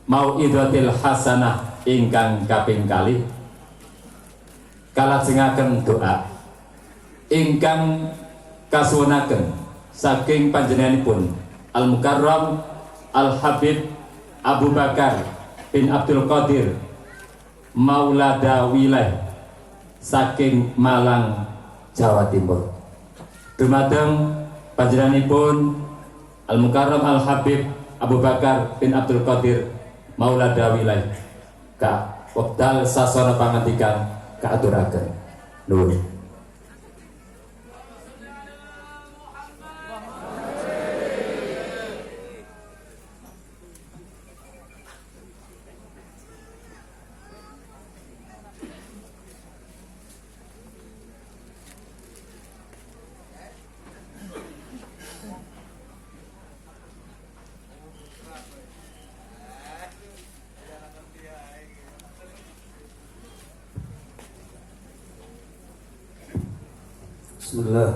mauidhatil hasanah ingkang kaping kalih kalajengaken doa ingkang kasuwunaken saking panjenenganipun Al Mukarram Al Habib Abu Bakar bin Abdul Qadir Maulada Wilayah saking Malang Jawa Timur. Dumateng panjenenganipun Al Mukarram Al Habib Abu Bakar bin Abdul Qadir Maulada Wilayah ka wekdal sasana pangandikan kaaturaken. Nuwun. Bismillah.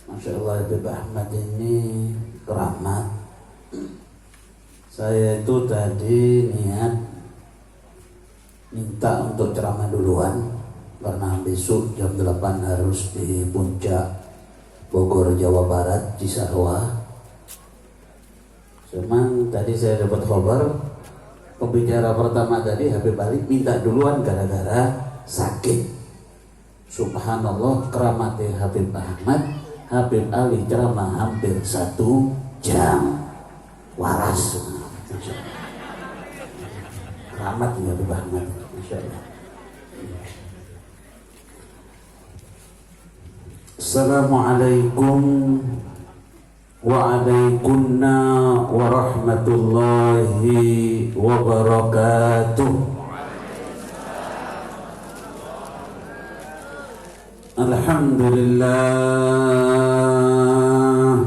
Masya Allah, Habib Ahmad ini keramat. Saya itu tadi niat minta untuk ceramah duluan karena besok jam 8 harus di puncak Bogor, Jawa Barat, Cisarua. Cuman tadi saya dapat kabar pembicara pertama tadi Habib Ali minta duluan gara-gara sakit. Subhanallah, keramatnya Habib Ahmad, Habib Ali ceramah hampir 1 jam. Waras. Keramatnya Habib Ahmad, Masya Allah. Assalamualaikum wa'alaikumna warahmatullahi wabarakatuh. Alhamdulillah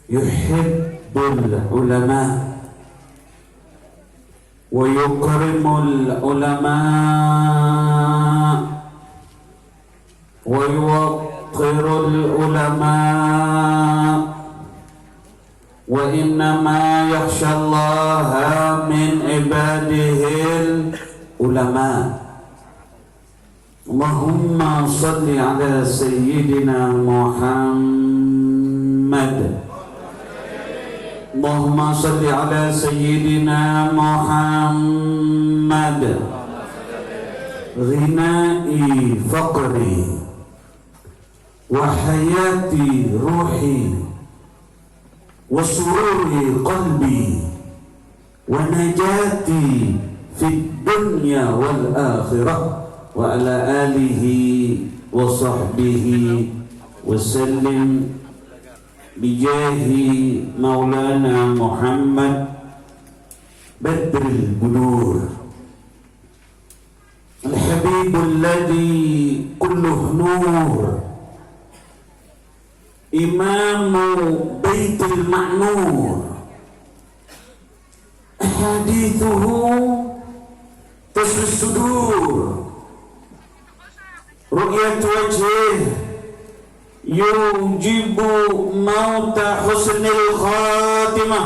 yuhibbul ulama wa yukrimul ulama wa yuwaqqirul ulama wa innama yakhshallaha min ibadihil ulama. Allahumma salli ala sayyidina Muhammad. Allahumma salli ala sayyidina Muhammad. Ghinai faqri wa hayati ruhi wa sururi qalbi wa najati fid dunya wal akhirah wa ala alihi wa sahbihi wa sallim bijahi maulana Muhammad badril budur al-habibul ladhi kulluh nur imamu baitul ma'mur hadithuhu tasfis sudur ru'yat wajhih yujibu mauta husnil khatimah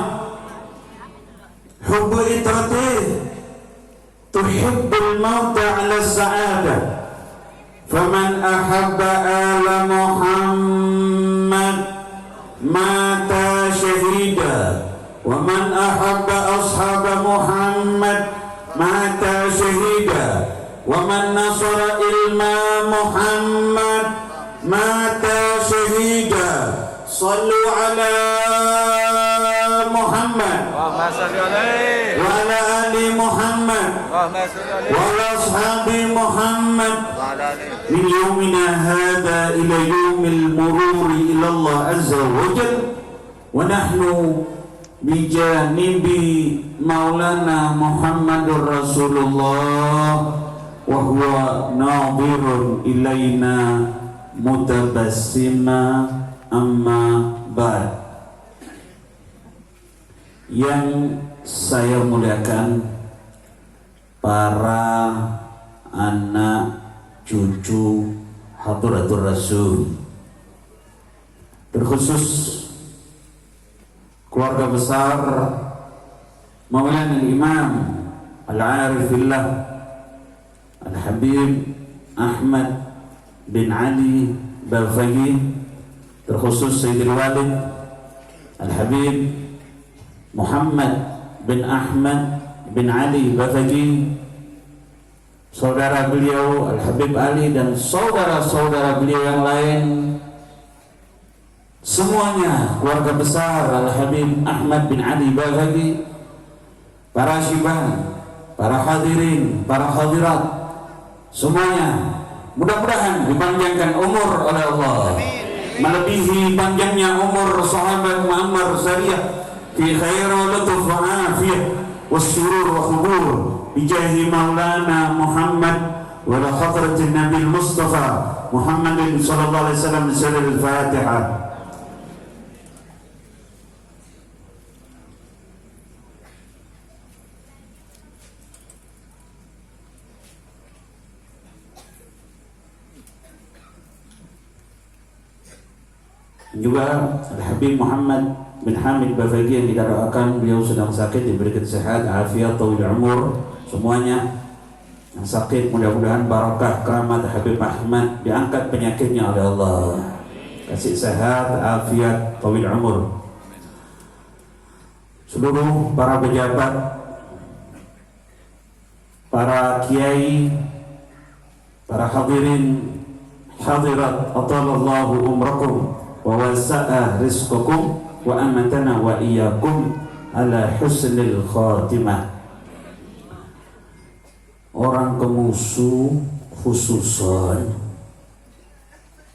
hubbu itratih tuhibbul mauta ala sa'adah faman ahabba ala Muhammad mata syahida wa man ahabba ashaba Muhammad mata syahida wa man nasara ilma Muhammad mata syahida. Sallu ala Muhammad wa ala ali Muhammad wa ala ashabi Muhammad min yawmina hadha ila yawmil mururi ila Allah azza wa jalla wa nahnu bijanibi maulana Muhammadur Rasulullah wa huwa nadirun ilaina mutabassima amma ba'd. Yang saya muliakan para anak cucu Hadaratul Rasul, terkhusus keluarga besar Maulana Imam Al-Arifillah Al-Habib Ahmad bin Ali Bafagi, terkhusus Sayyidil Walid Al-Habib Muhammad bin Ahmad bin Ali Bafagi, saudara beliau Al-Habib Ali dan saudara-saudara beliau yang lain, semuanya keluarga besar Al-Habib Ahmad bin Ali Bafagi, para syibah, para hadirin, para hadirat, semuanya mudah-mudahan dipanjangkan umur oleh Allah, melebihi panjangnya umur sahabat Muammar Zariyah fi khairu lutuf wa afiyah wassurur wa khubur bijahi maulana Muhammad wa la hadratin Nabi Mustafa Muhammadin sallallahu alaihi wasallam. Al-Fatihah. Juga Al-Habib Muhammad bin Hamid Bafagi yang kita doakan, beliau sedang sakit, diberikan sehat, afiat, tawil umur. Semuanya yang sakit mudah-mudahan barakah keramat Habib Ahmad, diangkat penyakitnya oleh Allah, kasih sehat, afiat, tawil umur. Seluruh para pejabat, para kiai, para hadirin, hadirat, atalallahu umrakum wa wasa'a rizqakum wa amatana wa iyyakum ala husnil khatimah. Orang kemusu khususon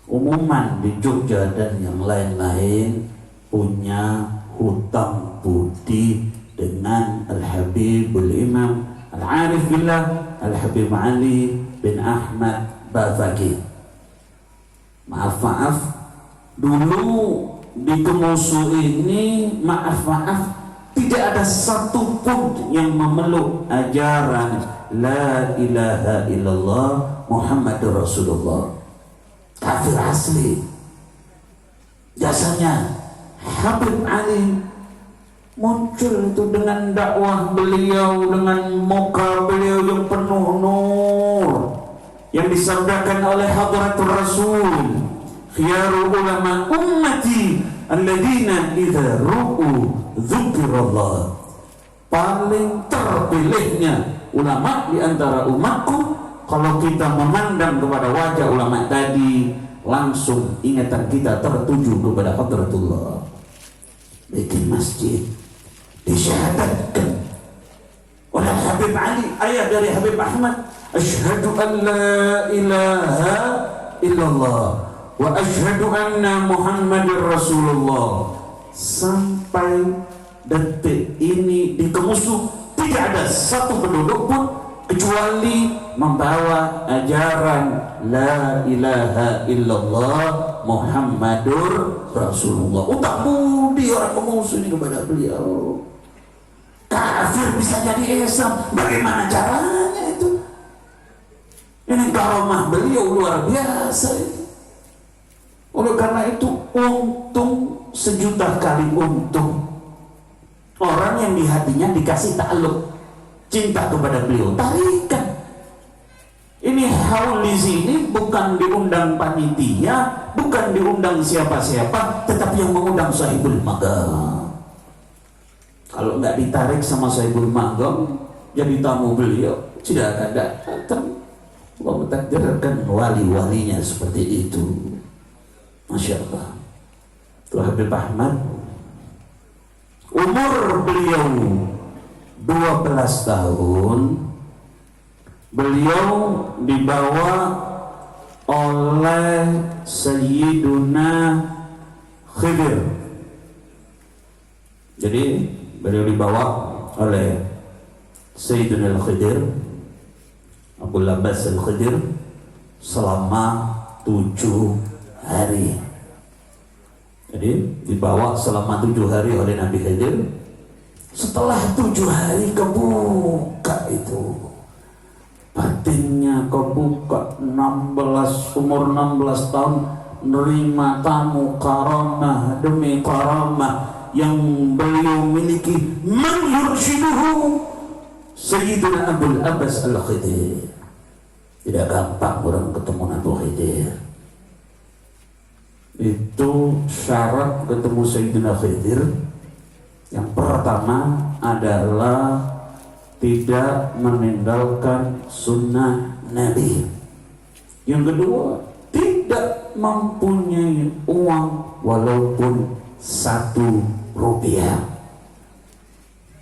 umuman di Jogja dan yang lain-lain punya hutang budi dengan Al-Habibul Imam Al-Arif Billah Al-Habib Ali bin Ahmad Bafagi. Maaf dulu di Kemusu ini, maaf tidak ada satupun yang memeluk ajaran La ilaha illallah Muhammadur Rasulullah. Kafir asli. Jasanya Habib Ali muncul itu dengan dakwah beliau, dengan muka beliau yang penuh nur, yang disabdakan oleh Hadratul Rasul, khiyarul ulama ummati alladzina idza ru'u dzukirallah. Paling terpilihnya ulama di antara umatku, kalau kita memandang kepada wajah ulama tadi, langsung ingatan kita tertuju kepada Hadratullah. Bikin masjid disyahadatkan oleh Habib Ali, ayah dari Habib Ahmad, asyhadu an la ilaha illallah wa asyhadu anna Muhammadur Rasulullah. Sampai detik ini di Kemusu tidak ada satu penduduk pun kecuali membawa ajaran La ilaha illallah Muhammadur Rasulullah. Utang budi orang Kemusu ini kepada beliau. Kafir bisa jadi Islam, bagaimana caranya itu? Ini karomah beliau luar biasa ini. Oleh karena itu untung sejuta kali untung orang yang di hatinya dikasih ta'alluq, cinta kepada beliau, tarikan. Ini haul di sini bukan diundang panitia, bukan diundang siapa-siapa, tetapi yang mengundang sahibul magam. Kalau nggak ditarik sama sahibul magam, jadi tamu beliau, tidak akan datang. Allah mentakdirkan wali-walinya seperti itu. Masya Allah. Tuh Habib Ahmad, umur beliau 12 tahun, beliau dibawa oleh Sayyiduna Khidir. Jadi beliau dibawa oleh Sayyiduna Khidir, Abu Labas Al-Khidir, selama 7 hari. Jadi dibawa selama 7 hari oleh Nabi Khidir. Setelah 7 hari kebuka itu, batinnya kebuka. 16, umur 16 tahun nerima tamu karamah demi karamah yang beliau miliki. Man yurshiduhu Sayyidina Abul Abbas Al-Khidir. Tidak gampang orang ketemu Abu Khidir. Itu syarat ketemu Sayyidina Khidir. Yang pertama adalah tidak meninggalkan sunnah Nabi. Yang kedua, tidak mempunyai uang walaupun 1 rupiah.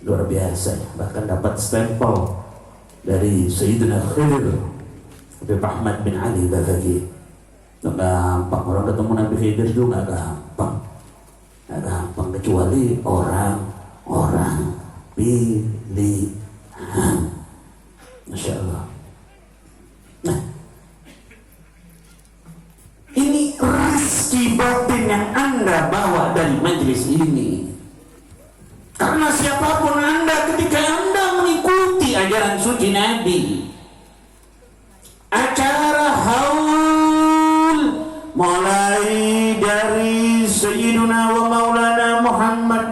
Luar biasa ya. Bahkan dapat stempel dari Sayyidina Khidir Habib Ahmad bin Ali Baghdadi. Nggak gampang orang ketemu Nabi Khidir itu, nggak gampang kecuali orang-orang pilihan. Masya Allah. Nah, ini rezeki batin yang Anda bawa dari majelis ini. Karena siapapun Anda, ketika Anda mengikuti ajaran suci Nabi, acara haul mulai dari Sayyiduna wa Maulana Muhammad.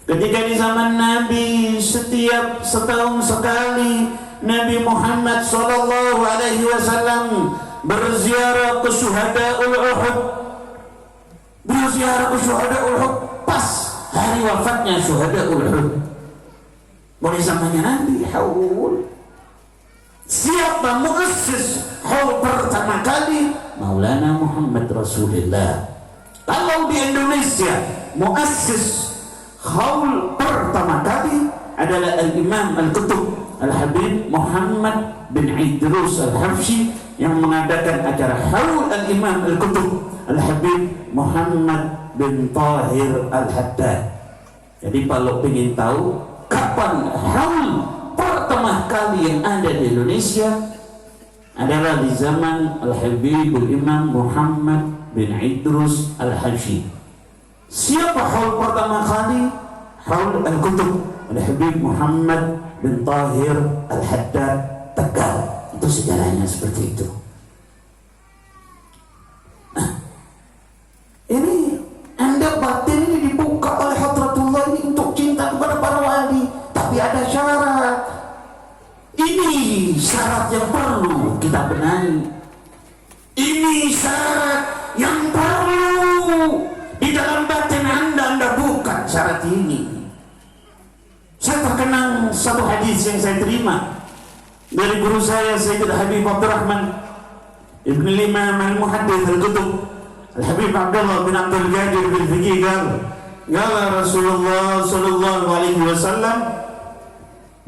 Ketika di zaman Nabi, setiap setahun sekali Nabi Muhammad sallallahu alaihi wasallam berziarah ke Syuhada'ul Uhud. Berziarah ke Syuhada'ul Uhud pas hari wafatnya Syuhada'ul Uhud. Mulai zamannya Nabi haul. Siapa muassis haul pertama kali? Maulana Muhammad Rasulullah. Kalau di Indonesia muassis haul pertama kali adalah Al-Imam Al-Qutub Al-Habib Muhammad bin Idrus Al-Habsyi yang mengadakan acara haul Al-Imam Al-Qutub Al-Habib Muhammad bin Tahir Al-Haddad. Jadi kalau ingin tahu kapan haul pertama kali yang ada di Indonesia, adalah di zaman Al-Habib Al-Imam Muhammad bin Idrus Al-Habsyi. Siapa haul pertama kali? Haul Al-Qutub Al-Habib Muhammad bin Tahir Al-Haddad Tegal. Itu sejarahnya seperti itu. Nah, ini Anda batin ini dibuka oleh Hadratullah ini untuk cinta kepada para wali, tapi ada syarat. Ini syarat yang perlu kita benahi. Ini syarat yang perlu di dalam batin Anda buka syarat ini. Saya terkenang satu hadis yang saya terima dari guru saya Sayyid Habib Abdurrahman Ibn Imam Al-Muhaddith Al-Qutub Al-Habib Abdullah bin Abdul Qadir bin Fiqih qala Rasulullah sallallahu alaihi wasallam,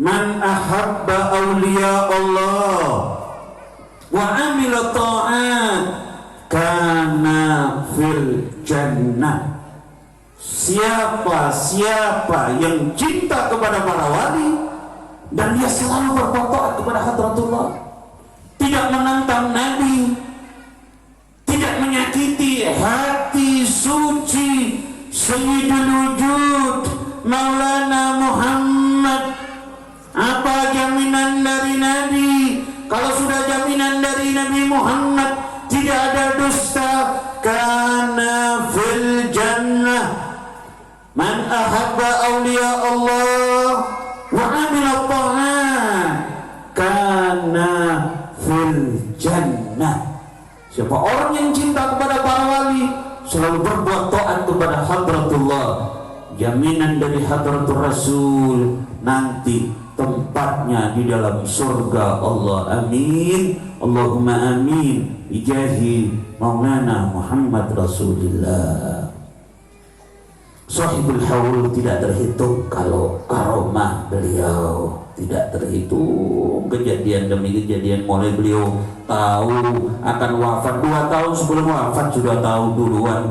man ahabba awliya Allah wa amila ta'at kana fil jannah. Siapa yang cinta kepada para wali dan dia selalu berbuat taat kepada Hadratullah, tidak menantang Nabi, tidak menyakiti hati suci Sayyidul Wujud Maulana Muhammad. Apa jaminan dari Nabi? Kalau sudah jaminan dari Nabi Muhammad tidak ada dusta, kana fil jannah. Man ahabba awliya Allah wa amila ta'at kana fil jannah. Siapa orang yang cinta kepada para wali, selalu berbuat taat kepada Hadratullah, jaminan dari Hadratul Rasul, nanti tempatnya di dalam surga Allah. Amin, Allahumma amin, bijahi Maulana Muhammad Rasulullah. Sahibul haul tidak terhitung kalau karomah beliau, tidak terhitung kejadian demi kejadian. Mulai beliau tahu akan wafat 2 tahun sebelum wafat sudah tahu duluan.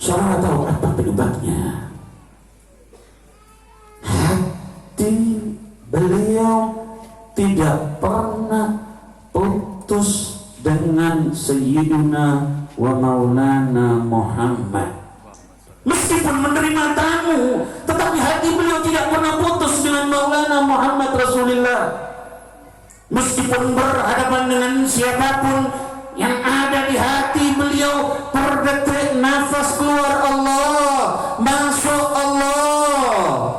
Saudara tahu apa penyebabnya? Hati beliau tidak pernah putus dengan Sayyiduna wa Maulana Muhammad. Meskipun menerima tamu, tetapi hati beliau tidak pernah putus dengan Maulana Muhammad Rasulullah. Meskipun berhadapan dengan siapapun, yang ada di hati beliau per detik nafas keluar Allah, masuk Allah.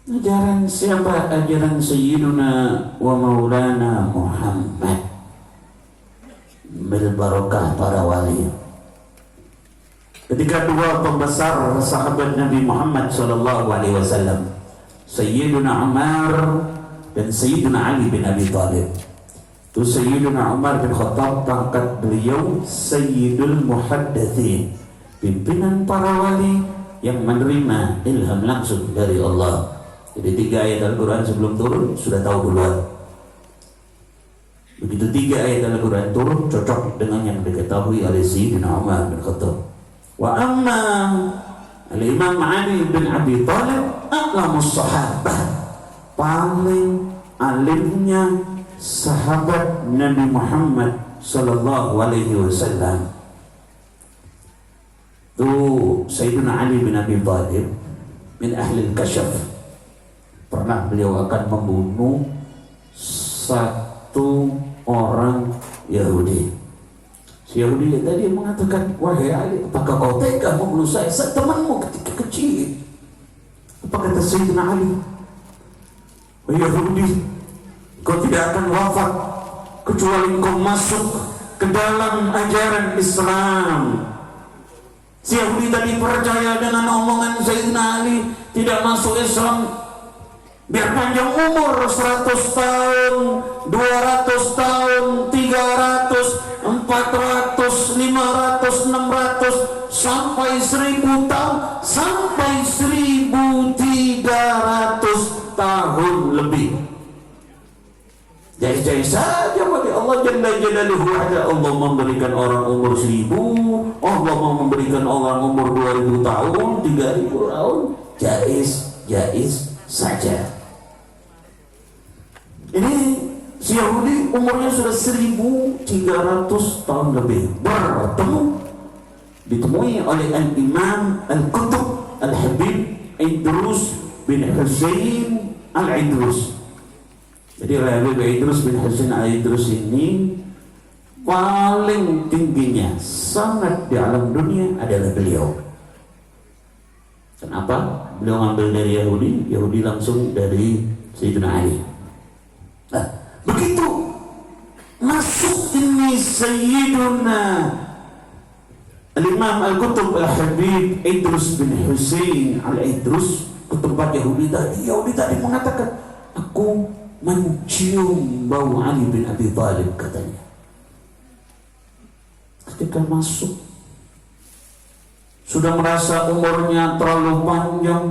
Ajaran siapa? Ajaran Sayyiduna wa Maulana Muhammad, bil barakah para wali. Ketika dua pembesar sahabat Nabi Muhammad sallallahu alaihi wasallam, Sayyiduna Umar dan Sayyiduna Ali bin Abi Thalib. Itu Sayyiduna Umar bin Khattab pangkat beliau Sayyidul Muhaddatsin, pimpinan para wali yang menerima ilham langsung dari Allah. Jadi 3 ayat Al-Quran sebelum turun sudah tahu duluan. Begitu 3 ayat Al-Quran turun cocok dengan yang diketahui oleh Sayyidina Umar bin Khattab. Wa amma Al-Imam Ali bin Abi Thalib a'lamus sahabah, paling alimnya sahabat Nabi Muhammad sallallahu alaihi wasallam. Itu Sayyidina Ali bin Abi Thalib min ahli al-kashaf. Pernah beliau akan membunuh satu orang Yahudi. Si Yahudi tadi mengatakan, wahai Ali, apakah kau tega membunuh saya temanmu ketika kecil? Apa kata Sayyidina Ali? Wahai Yahudi, kau tidak akan wafat kecuali kau masuk ke dalam ajaran Islam. Si Yahudi tadi percaya dengan omongan Sayyidina Ali, tidak masuk Islam. Biar panjang umur 100 tahun, 200 tahun, 300, 400, 500, 600, sampai 1000 tahun, sampai 1300 tahun lebih. Jais-jais saja bagi Allah Jalla Jalaluhu. Ada Allah memberikan orang umur 1000, Allah memberikan orang umur 2000 tahun, 3000 tahun. Jais saja. Ini si Yahudi umurnya sudah 1300 tahun lebih, ditemui oleh Al-Imam Al-Qutb Al-Habib Idrus bin Husain Al-Idrus. Jadi Habib Idrus bin Husain Al-Idrus ini paling tingginya sangat di alam dunia adalah beliau. Kenapa? Beliau ngambil dari Yahudi, Yahudi langsung dari Sayyidina Ali. Nah, begitu masuk ini Sayyiduna Al-Imam Al-Qutb Al-Habib Idrus bin Husain Al-Idrus ke tempat Yahudi tadi. Yahudi tadi mengatakan, aku mencium bau Ali bin Abi Thalib, katanya. Ketika masuk, sudah merasa umurnya terlalu panjang,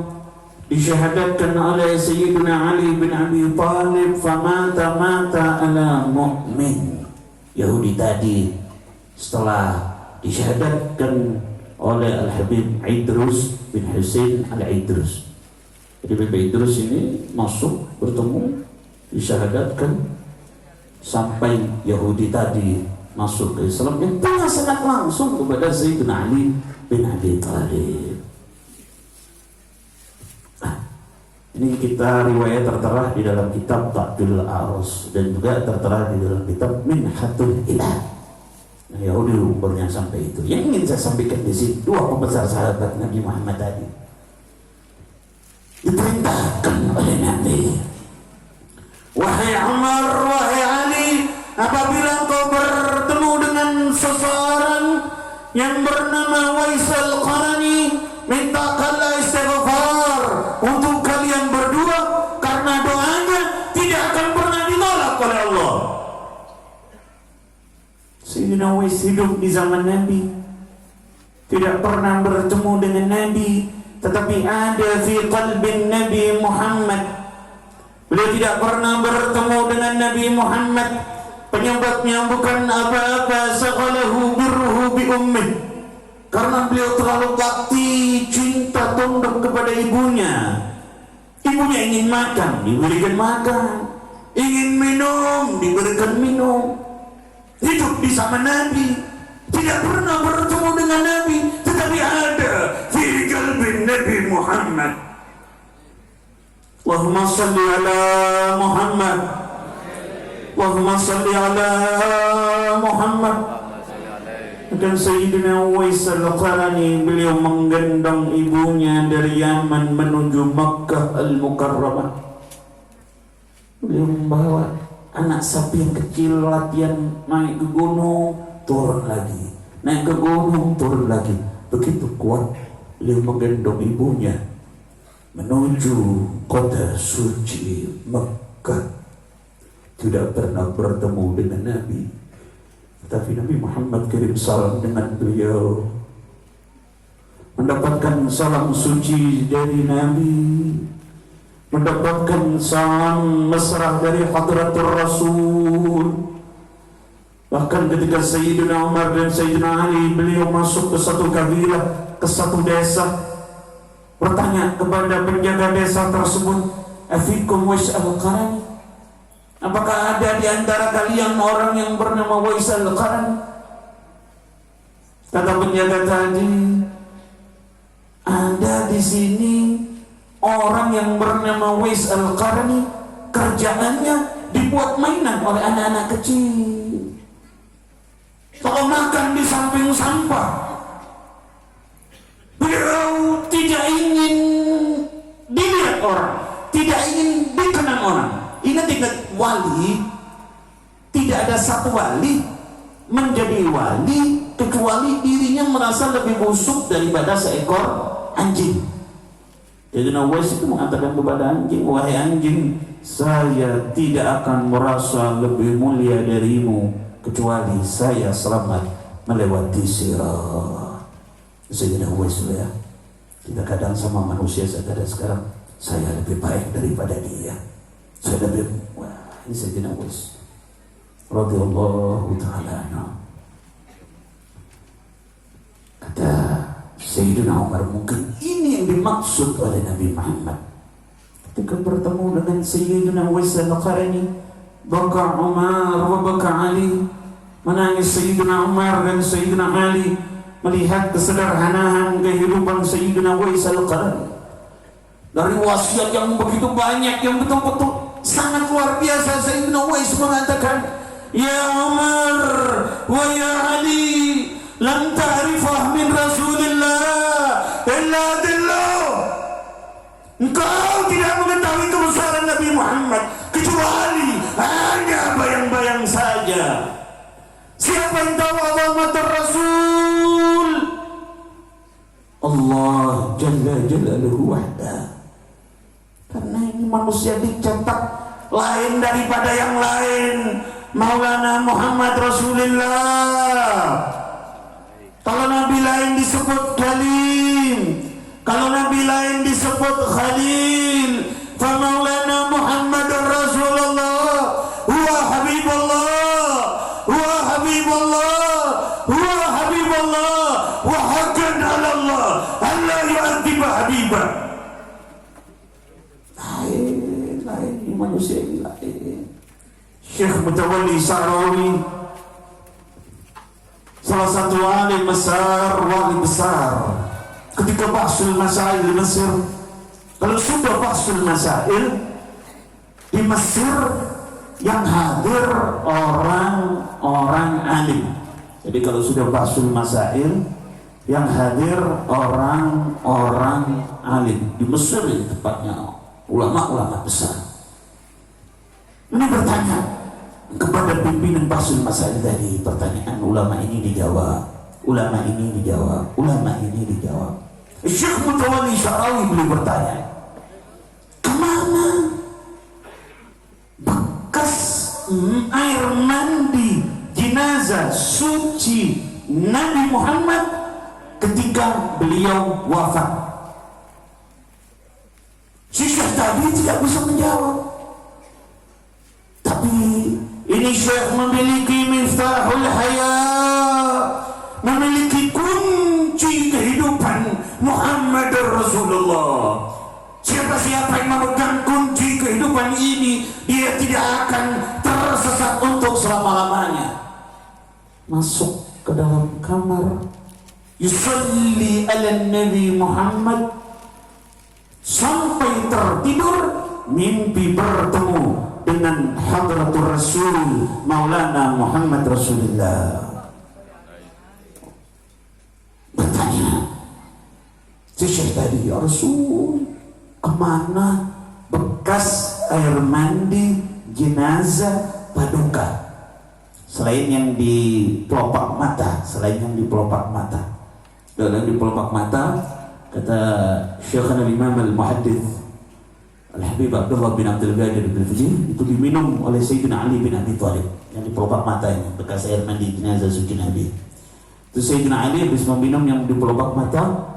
disyahadatkan oleh Sayyidina Ali bin Abi Thalib, famata mata ala mu'min. Yahudi tadi setelah disyahadatkan oleh Al-Habib Idrus bin Husain Al-Idrus. Jadi Habib Idrus ini masuk, bertemu, disyahadatkan, sampai Yahudi tadi masuk ke Islam yang tengah sangat langsung kepada Sayyidina Ali bin Abi Thalib. Ini kita riwayat tertera di dalam kitab Ta'dil Arus dan juga tertera di dalam kitab Minhatul Ilah. Nah, Yahudi umurnya sampai itu. Yang ingin saya sampaikan di sini, dua pembesar sahabat Nabi Muhammad tadi diperintahkan oleh Nabi, wahai Umar, wahai Ali, apabila kau bertemu dengan seseorang yang bernama Waisal Qarani, mintakanlah istighfar untuk kalian berdua, karena doanya tidak akan pernah ditolak oleh Allah. Sayyidina Wais hidup di zaman Nabi, tidak pernah bertemu dengan Nabi, tetapi ada fi qalbin Nabi Muhammad. Beliau tidak pernah bertemu dengan Nabi Muhammad, penyebabnya bukan apa-apa, saqalahu birruhu bi ummih, karena beliau terlalu bakti, cinta, tunduk kepada ibunya. Ibunya ingin makan, diberikan makan, ingin minum, diberikan minum. Hidup di zaman Nabi, tidak pernah bertemu dengan Nabi, tetapi ada fi qalbin Nabi Muhammad. Allahumma salli ala Muhammad. Allahumma salli ala Muhammad. Dan Sayyidina Uwais al-Qarani, beliau menggendong ibunya dari Yaman menuju Makkah al-Mukarramah. Beliau membawa anak sapi yang kecil latihan naik ke gunung, turun lagi, naik ke gunung, turun lagi. Begitu kuat beliau menggendong ibunya menuju kota suci Makkah. Tidak pernah bertemu dengan Nabi, tapi Nabi Muhammad kirim salam dengan beliau, mendapatkan salam suci dari Nabi, mendapatkan salam mesra dari Hadratul Rasul. Bahkan ketika Sayyidina Umar dan Sayyidina Ali, beliau masuk ke satu kabilah, ke satu desa, bertanya kepada penjaga desa tersebut, afikum Uwais al-Qarani, apakah ada di antara kalian orang yang bernama Uwais al-Qarani? Kata penjaga tadi, ada di sini orang yang bernama Uwais al-Qarani, kerjaannya dibuat mainan oleh anak-anak kecil. Kalau makan di samping sampah. Beliau tidak ingin dilihat orang, tidak ingin dikenang orang. Ingat-ingat wali, tidak ada satu wali menjadi wali kecuali dirinya merasa lebih busuk daripada seekor anjing. Jadi Uwais itu mengatakan kepada anjing, wahai anjing, saya tidak akan merasa lebih mulia darimu kecuali saya selamat melewati sirat. Sayyidina Uwais ya. Kita kadang sama manusia sekarang, saya lebih baik daripada dia. Saya lebih, wah, ini Sayyidina Uwais radhiyallahu ta'ala anhu. Kata Sayyidina Umar, mungkin ini yang dimaksud oleh Nabi Muhammad. Ketika bertemu dengan Sayyidina Uwais al-Qarani, baka Umar wa baka Ali, menangis Sayyidina Umar dan Sayyidina Ali melihat kesederhanaan kehidupan Sayyidina Uwais al-Qarani. Dari wasiat yang begitu banyak, yang betul-betul sangat luar biasa, Sayyidina Uwais mengatakan, ya Umar wa ya Ali, lam ta'rifah min Rasulillah illa dillah. Engkau tidak mengetahui kebesaran Nabi Muhammad kecuali hanya bayang-bayang saja. Siapa yang tahu azamatul Rasul? Allah Jalla Jalaluhu wahda. Karena ini manusia dicetak lain daripada yang lain. Maulana Muhammad Rasulullah. Kalau Nabi lain disebut Kalim, kalau Nabi lain disebut Khalil, fa Maulana Muhammad Rasulullah huwa Habibullah, huwa Habibullah, huwa Habibullah, wa haqqan 'ala Allah alla yu'adhiba habibah. Lain manusia ini lain. Syekh Mutawalli Sa'rawi, salah satu alim besar, wali besar, ketika bahsul masail di Mesir, kalau sudah bahsul masail di Mesir, yang hadir orang-orang alim. Jadi kalau sudah bahsul masail, yang hadir orang-orang alim di Mesir, ini tepatnya ulama-ulama besar. Ini bertanya kepada pimpinan bahsul masail tadi, pertanyaan ulama ini dijawab, ulama ini dijawab, ulama ini dijawab. Syekh Mutawalli Sa'rawi beliau bertanya, kemana bekas air mandi jenazah suci Nabi Muhammad ketika beliau wafat? Si Syekh tadi tidak bisa menjawab. Tapi ini Syekh memiliki miftahul hayat, memiliki kunci kehidupan Muhammad Rasulullah. Siapa-siapa yang memegang kunci kehidupan ini, dia tidak akan tersesat untuk selama-lamanya. Masuk ke dalam kamar, yusalli ala Nabi Muhammad, sampai tertidur, mimpi bertemu dengan Hadratul Rasul Maulana Muhammad Rasulullah. Bertanya si Syekh tadi, ya Rasul, kemana bekas air mandi jenazah paduka selain yang di pelopak mata, dalam di pelopak mata, kata Syekhana Imam Al-Muhaddits Al-Habib Abdullah bin Abdul Qadir bin Fujin, itu diminum oleh Sayyidina Ali bin Abi Thalib, yang di pelopak mata ini, bekas air mandi jenazah suci Nabi. Itu Sayyidina Ali habis meminum yang di pelopak mata,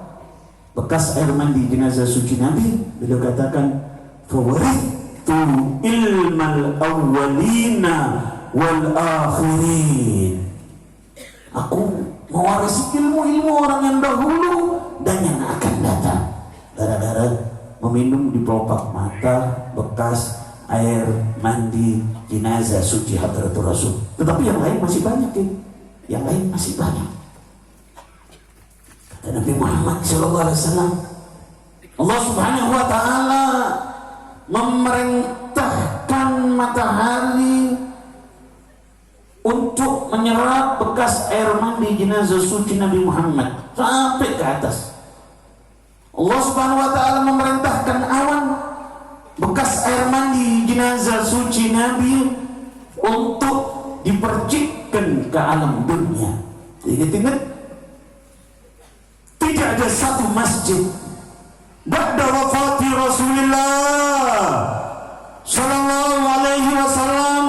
bekas air mandi jenazah suci Nabi, beliau katakan, fawarithu ilmal awwalina wal akhirin. Aku mewarisi ilmu-ilmu orang yang dahulu dan yang akan datang. Gara-gara meminum di pelopak mata bekas air mandi jenazah suci Hadratul Rasul. Tetapi yang lain masih banyak ya. Yang lain masih banyak. Kata Nabi Muhammad SAW, Allah Subhanahu wa ta'ala memerintahkan matahari untuk menyerap bekas air mandi jenazah suci Nabi Muhammad sampai ke atas. Allah Subhanahu wa ta'ala memerintahkan awan bekas air mandi jenazah suci Nabi untuk dipercikkan ke alam dunia. Ingat-ingat, tidak ada satu masjid ba'da wafati Rasulullah sallallahu alaihi wasallam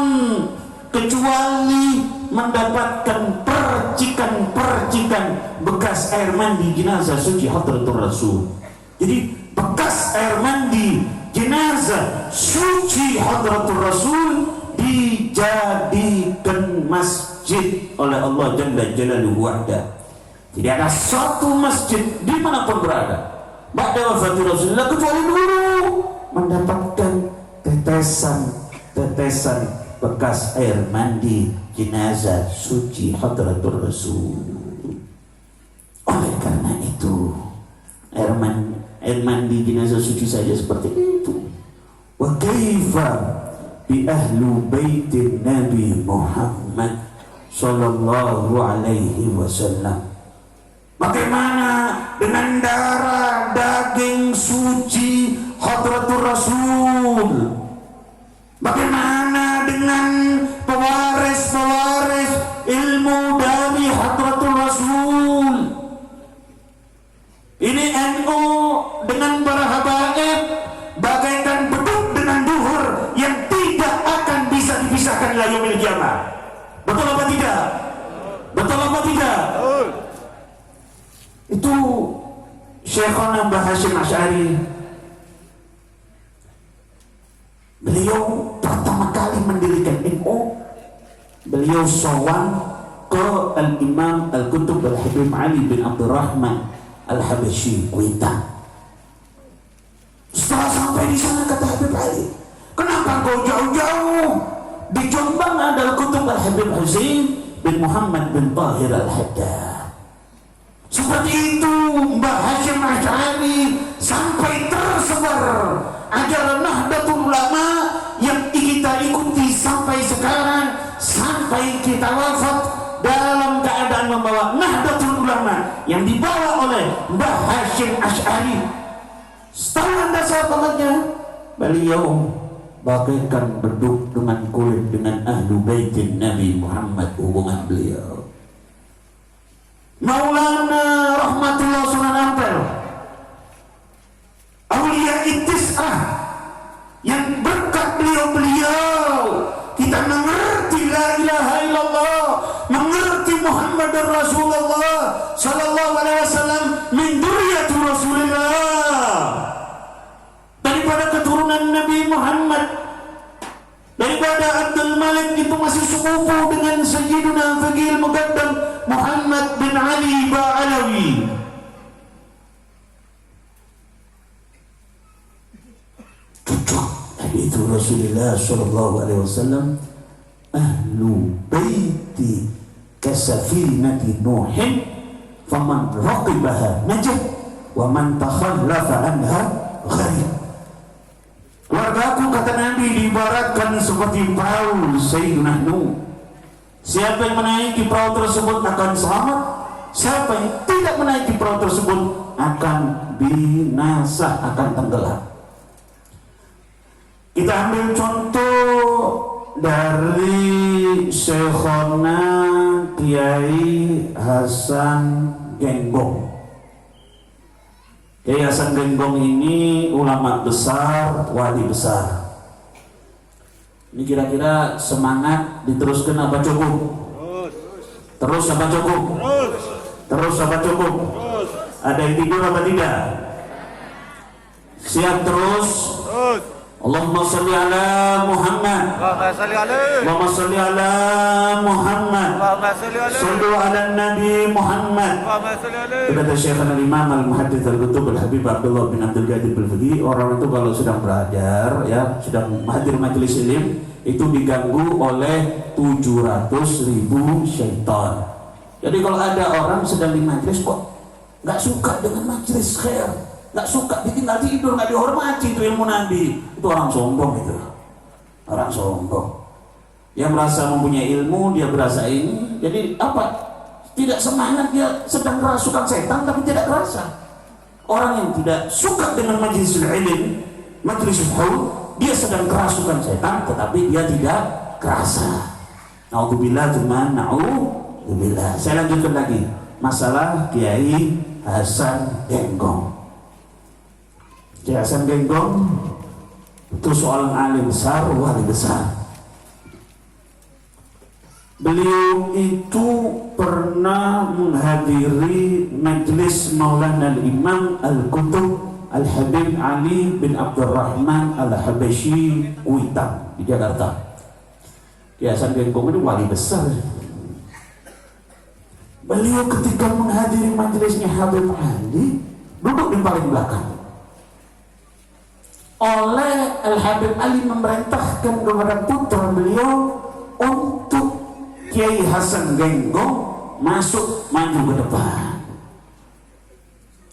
kecuali mendapatkan percikan-percikan bekas air mandi jenazah suci Hadratul Rasul. Jadi bekas air mandi jenazah suci Hadratul Rasul dijadikan masjid oleh Allah Jalla Jalaluhu wahda. Tidak ada satu masjid dimanapun berada ba'da wafatul Rasulullah kecuali dulu mendapatkan tetesan bekas air mandi jenazah suci Hadratul Rasul. Oleh karena itu air mandi jenazah suci saja seperti itu. Wa kaifa bi ahlu baitin Nabi Muhammad sallallahu alaihi wasallam. Bagaimana dengan darah daging suci Hadratul Rasul? Bagaimana dengan pewaris-pewaris ilmu dari Hadratul Rasul? Ini NU dengan para habaib bagaikan beduk dengan duhur yang tidak akan bisa dipisahkan ila yaumil qiyamah. Betul apa tidak? Betul apa tidak? Itu Syekhana Mbah Hasyim Asy'ari, beliau pertama kali mendirikan NU, beliau sowan ke Al-Imam Al-Qutb Al-Habib Ali bin Abdurrahman Al-Habasyi Kuitang. Setelah sampai di sana kata Habib Ali, kenapa kau jauh-jauh? Di Jombang ada Al-Qutb Al-Habib Husain bin Muhammad bin Tahir Al-Haddad. Seperti itu Mbah Hasyim Asy'ari sampai tersebar ajaran Nahdlatul Ulama yang kita ikuti sampai sekarang, sampai kita wafat dalam keadaan membawa Nahdlatul Ulama yang dibawa oleh Mbah Hasyim Asy'ari. Tahu Anda sahabatnya? Beliau bagaikan beduk dengan kulit dengan ahlu baitin Nabi Muhammad, hubungan beliau. Maulana Rahmatullah Sunan Ampel, Aulia Ittis'ah, yang berkat beliau kita mengerti la ilaha illallah, mengerti Muhammad Rasulullah sallallahu alaihi wasallam min dzurriyyatir Rasulillah, daripada keturunan Nabi Muhammad, daripada Abdul Malik itu masih sepupu dengan Sayyiduna Faqih Muqaddam Muhammad bin Ali Ba'alawi. Cocok dari itu Rasulullah sallallahu alaihi wasallam, ahlu baiti kasafinati Nuhin, faman raqibaha najah wa man takhallafa anha gharib. Keluargaku, kata Nabi, diibaratkan seperti perahu Sayyidina Nuh. Siapa yang menaiki perahu tersebut akan selamat, siapa yang tidak menaiki perahu tersebut akan binasa, akan tenggelam. Kita ambil contoh dari Syekhona Kiai Hasan Genggong. Kiai Hasan Genggong ini ulama besar, wali besar. Ini kira-kira semangat diteruskan apa cukup? Terus apa cukup? Terus apa cukup? Ada yang tidur apa tidak? Siap terus? Allahumma salli ala Muhammad. Allahumma salli ala Muhammad. Sallu ala Nabi Muhammad. Kata Syekhana Imam Al-Muhaddits Al-Qutub Al-Habib Abdullah bin Abdul Qadir Al-Faqih, orang itu kalau sedang belajar, ya, sedang hadir majelis ilmu, itu diganggu oleh 700.000 syaitan. Jadi kalau ada orang sedang di majelis kok nggak suka dengan majelis khair, nggak suka, ditinggal tidur, nggak dihormati, itu ilmu Nabi, itu orang sombong itu. Orang sombong. Dia merasa mempunyai ilmu, dia berasa ini, jadi apa? Tidak semangat, dia sedang kerasukan setan tapi tidak kerasa. Orang yang tidak suka dengan majelis ilmu, majelis haul, dia sedang kerasukan setan tetapi dia tidak kerasa. Na'udzubillah, cuma na'udzubillah. Saya lanjutkan lagi masalah Kiai Hasan Genggong. Kiai Hasan Genggong itu seorang alim besar, wali besar. Beliau itu pernah menghadiri majelis Maulana Al-Imam Al-Qutub Al-Habib Ali bin Abdurrahman Al-Habashi Kuitang di Jakarta. Kiai Hasan Genggong itu wali besar. Beliau ketika menghadiri majelisnya Habib Ali duduk di paling belakang. Oleh Al-Habib Ali memerintahkan kepada putra beliau untuk Kiai Hasan Genggong maju ke depan.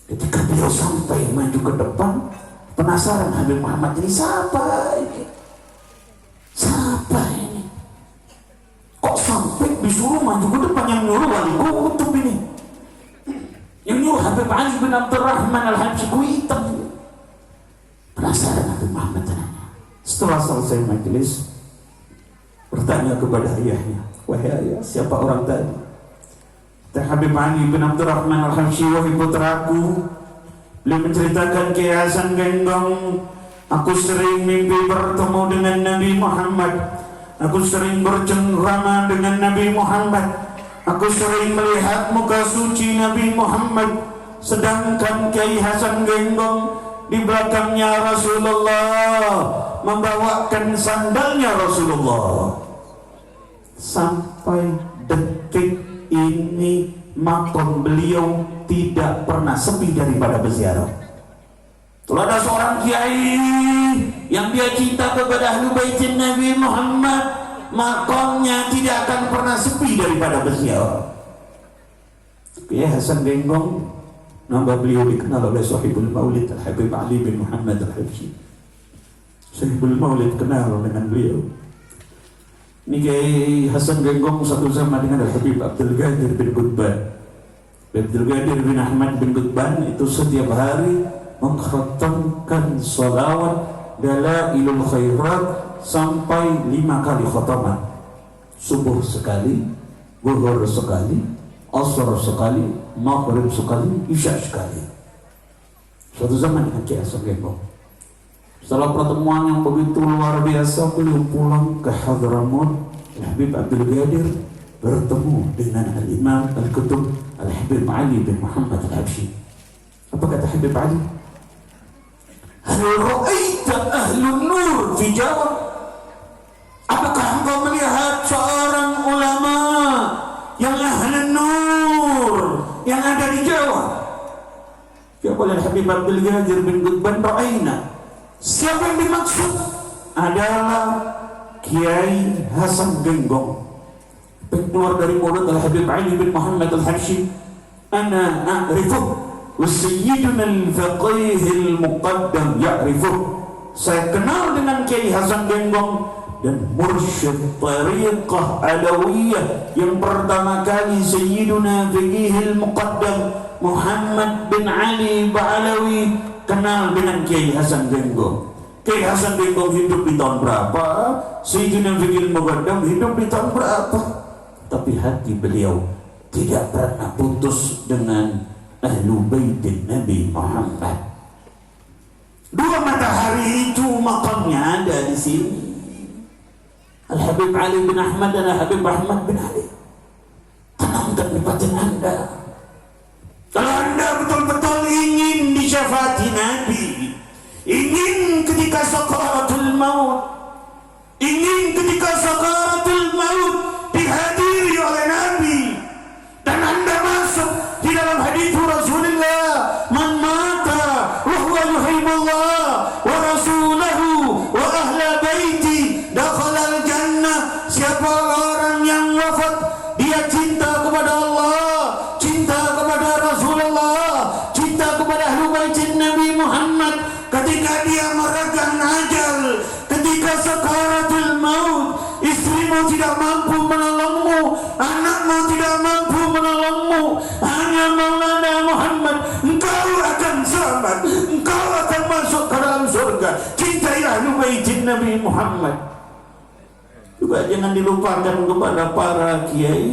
Ketika beliau sampai maju ke depan, penasaran Habib Muhammad ini siapa ini? Siapa ini? Kok sampai disuruh maju ke depan, yang nyuruh wali kutub ini? Yang nyuruh Habib Ali bin Abdurrahman Al-Habsyi Kuitang. Penasaran Habib Muhammad tanya. Setelah selesai majelis, bertanya kepada ayahnya, wahai ayah, siapa orang tadi? Habib Ali bin Abdurrahman Al-Habsyi, wahai putraku, beliau menceritakan Kiai Hasan Genggong, aku sering mimpi bertemu dengan Nabi Muhammad, aku sering bercengkrama dengan Nabi Muhammad, aku sering melihat muka suci Nabi Muhammad, sedangkan Kiai Hasan Genggong di belakangnya Rasulullah membawakan sandalnya Rasulullah. Sampai detik ini makam beliau tidak pernah sepi daripada berziarah. Kalau ada seorang kiai yang dia cinta kepada Ahlul Baitin Nabi Muhammad, makamnya tidak akan pernah sepi daripada berziarah. Kiai Hasan Genggong, nama beliau dikenal oleh Sahibul Maulid Al-Habib Ali bin Muhammad Al-Habsyi. Sahibul Maulid kenal dengan beliau. Ini Kiai Hasan Genggong satu zaman dengan Al-Habib Abdul Qadir bin Qutban. Abdul Qadir bin Ahmad bin Qutban itu setiap hari mengkhatamkan salawat Dalailul Khairat sampai 5 kali khataman. Subuh sekali, zuhur sekali, asar sekali, maghrib sekali, isya sekali. Suatu zaman dengan Kiai Hasan Genggong. Setelah pertemuan yang begitu luar biasa, beliau pulang ke Hadramut. Habib Abdul Qadir bertemu dengan Al-Imam Al-Qutub Al-Habib Ali bin Muhammad Al-Habsyi. Apa kata Habib Ali? Hal ra'aita ahlun nur fi Jawa? Apakah engkau melihat seorang ulama yang ahlun nur yang ada di Jawa? Jawab oleh Habib Abdul Qadir bin Qutban, ra'aina. Siapa yang dimaksud? Adalah Kiai Hasan Genggong. Keluar dari mulut Al-Habib Ali bin Muhammad Al-Habsyi, ana a'rifuh wa sayyiduna al-faqih al-muqaddam ya'rifuh. saya kenal dengan Kiai Hasan Genggong dan mursyid tariqah Alawiyah yang pertama kali Sayyiduna Fiqihil Muqaddam Muhammad bin Ali Ba'alawi kenal dengan Kiai Hasan Genggong. Kiai Hasan Genggong hidup di tahun berapa? Sayyiduna Fiqihil Muqaddam hidup di tahun berapa? Tapi hati beliau tidak pernah putus dengan Ahlu Baitin Nabi Muhammad. Dua matahari itu makamnya ada di sini. Al-Habib Ali bin Ahmad dan Al-Habib Ahmad bin Ali. Tanamkan di batin Anda. Kalau Anda betul-betul ingin disyafaati Nabi, ingin ketika sakaratul maut, ingin ketika sakaratul maut dihadiri oleh Nabi, dan Anda masuk di dalam hadis Rasulullah, man mata wa huwa yuhibbullah wa rasulahu wa ahla baiti dakhala al-jannah. Siapa orang yang wafat dia cinta kepada Allah, cinta kepada Rasulullah, cinta kepada ahlu baitin Nabi Muhammad, ketika dia meregang ajal, ketika sakaratul maut, istrimu tidak mampu menolongmu, anakmu tidak mampu menolongmu, hanya Maulana Muhammad, engkau akan selamat, engkau akan masuk ke dalam surga. Cintai ahlu baitin Nabi Muhammad. Juga jangan dilupakan kepada para kiai.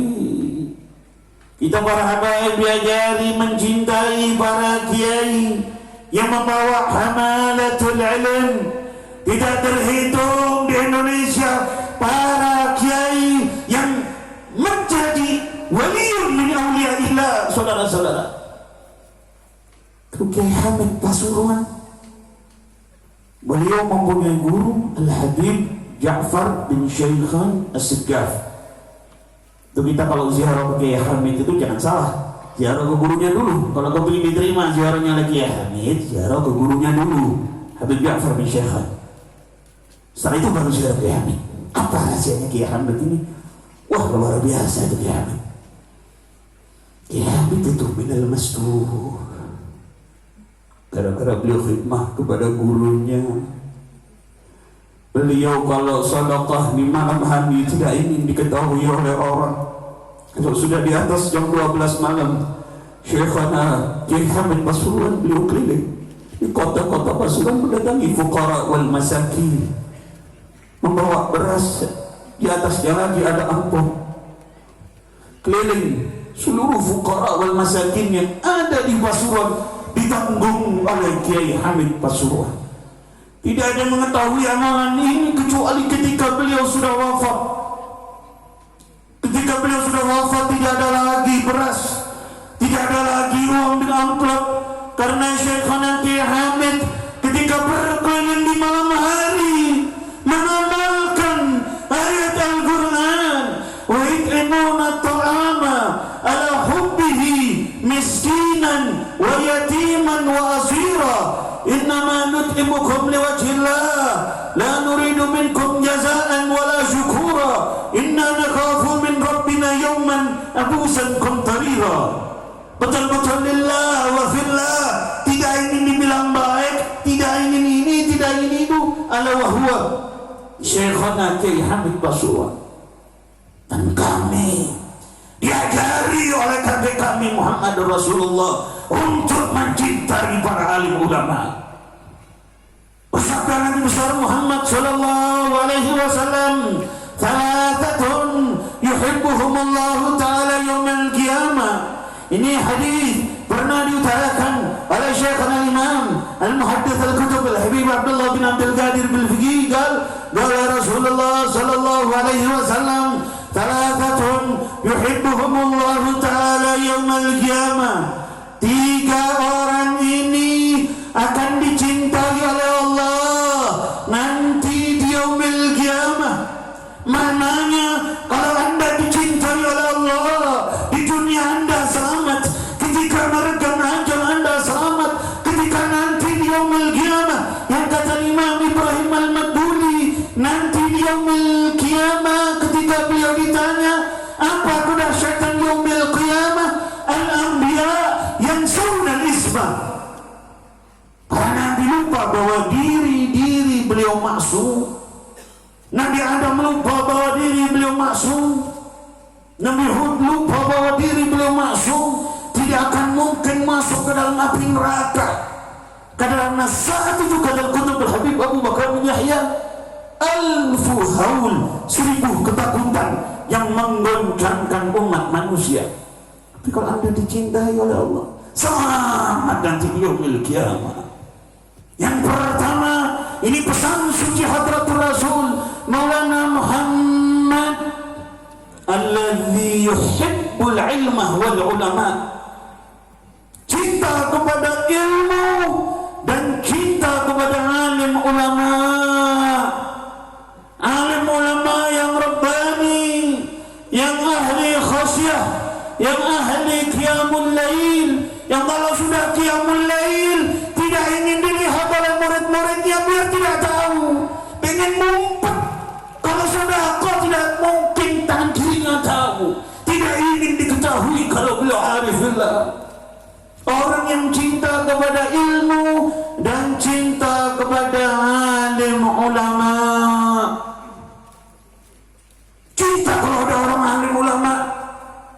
Kita para habaib diajari mencintai para kiai yang membawa hamalatul ilm. Tidak terhitung di Indonesia para kiai yang menjadi waliun min awliyaillah. Saudara-saudara, Kiai Hamid Pasuruan, beliau mempunyai guru Al-Habib Ja'far bin Syaikhan As-Segaf. Itu kita kalau ziarah ke Kiai Hamid itu jangan salah, ziarah ke gurunya dulu. Kalau kau ingin diterima ziarahnya lagi Kiai Hamid, ziarah ke gurunya dulu, Habib Ja'far bin Syaikhan. Setelah itu baru ziarah Kiai Hamid. Apa rahasianya Kiai Hamid ini? Wah, luar biasa itu Kiai Hamid. Kiai Hamid itu minal mastur. Gara-gara beliau khidmah kepada gurunya, beliau kalau sedekah di malam hari tidak ingin diketahui oleh orang. Kalau sudah di atas jam 12 malam, Syekhana Kiai Hamid Pasuruan beliau keliling di kota-kota Pasuruan mendatangi fuqara wal masakin, membawa beras, di atasnya lagi ada ampun, keliling seluruh fuqara wal masakin yang ada di Pasuruan ditanggung oleh Kiai Hamid Pasuruan. Tidak ada mengetahui amalan ini kecuali ketika beliau sudah wafat. Ketika beliau sudah wafat tidak ada lagi beras, tidak ada lagi uang di amplop, karena Syekhana Kiai Hamid ketika berkeliling di malam hari mengamalkan ayat Al-Quran, wa yut'imuna at-ta'ama ala hubbihi miskinan wa yatiman wa asira. Innama nut'imukum liwajhillah la nuridu minkum jazaan wala syukura inna nakhafu min rabbina yawman abusan qamtarira. Betul-betul lillah wa fillah, tidak ingin dibilang baik, tidak ingin ini, tidak ingin itu. Ala wa huwa Syekhana Kiai Hamid Pasuruan. Dan kami diajari oleh kakek kami Muhammad Rasulullah untuk mencintai para alim ulama. Bersabda Nabi besar Muhammad sallallahu alaihi wasallam, "Thalathatun yuhibbuhumullahu ta'ala yaumil qiyamah." Ini hadis pernah diutarakan oleh Syekh al-Imam al-Muhaddits al-Kutub al-Habib Abdullah bin Abdul Qadir bil-Fiqih, qala Rasulullah sallallahu alaihi wasallam, "Thalathatun yuhibbuhumullahu ta'ala yaumil qiyamah." Tiga orang ini akan dicintai oleh Allah nanti di yaumil qiyamah. Mananya kalau Anda dicintai oleh Allah di dunia Anda selamat, ketika meregang ajal Anda selamat, ketika nanti di yaumil qiyamah, yang kata Imam Ibrahim al-Madbuli, nanti di yaumil qiyamah ketika beliau ditanya apa kedahsyatan yaumil qiyamah, al-anbiya yang sunnah ismah, masuk. Nabi Adam lupa bahwa diri beliau masuk. Nabi Hud lupa bahwa diri beliau masuk. Tidak akan mungkin masuk ke dalam api neraka. Karena saat itu kata kutub Habib Abu Bakar bin Yahya, alfu haul, 1000 ketakutan yang menggoncangkan umat manusia. Tapi kalau Anda dicintai oleh Allah, selamat nanti yaumil kiamah. Yang pertama, ini pesan suci Hadratul Rasul Maulana Muhammad, alladzi yuhibbul ilmah wal ulama. Cinta kepada ilmu dan cinta kepada alim ulama. Alim ulama yang rabbani, yang ahli khasyah, yang ahli qiyamul lail, yang kalau sudah qiyamul lail tidak ingin dilihat oleh murid-muridnya biar tidak tahu, pengen ngumpet. Kalau sudah kau tidak mungkin tangan kirinya tahu, tidak ingin diketahui kalau beliau arifillah. Orang yang cinta kepada ilmu dan cinta kepada alim ulama. Cinta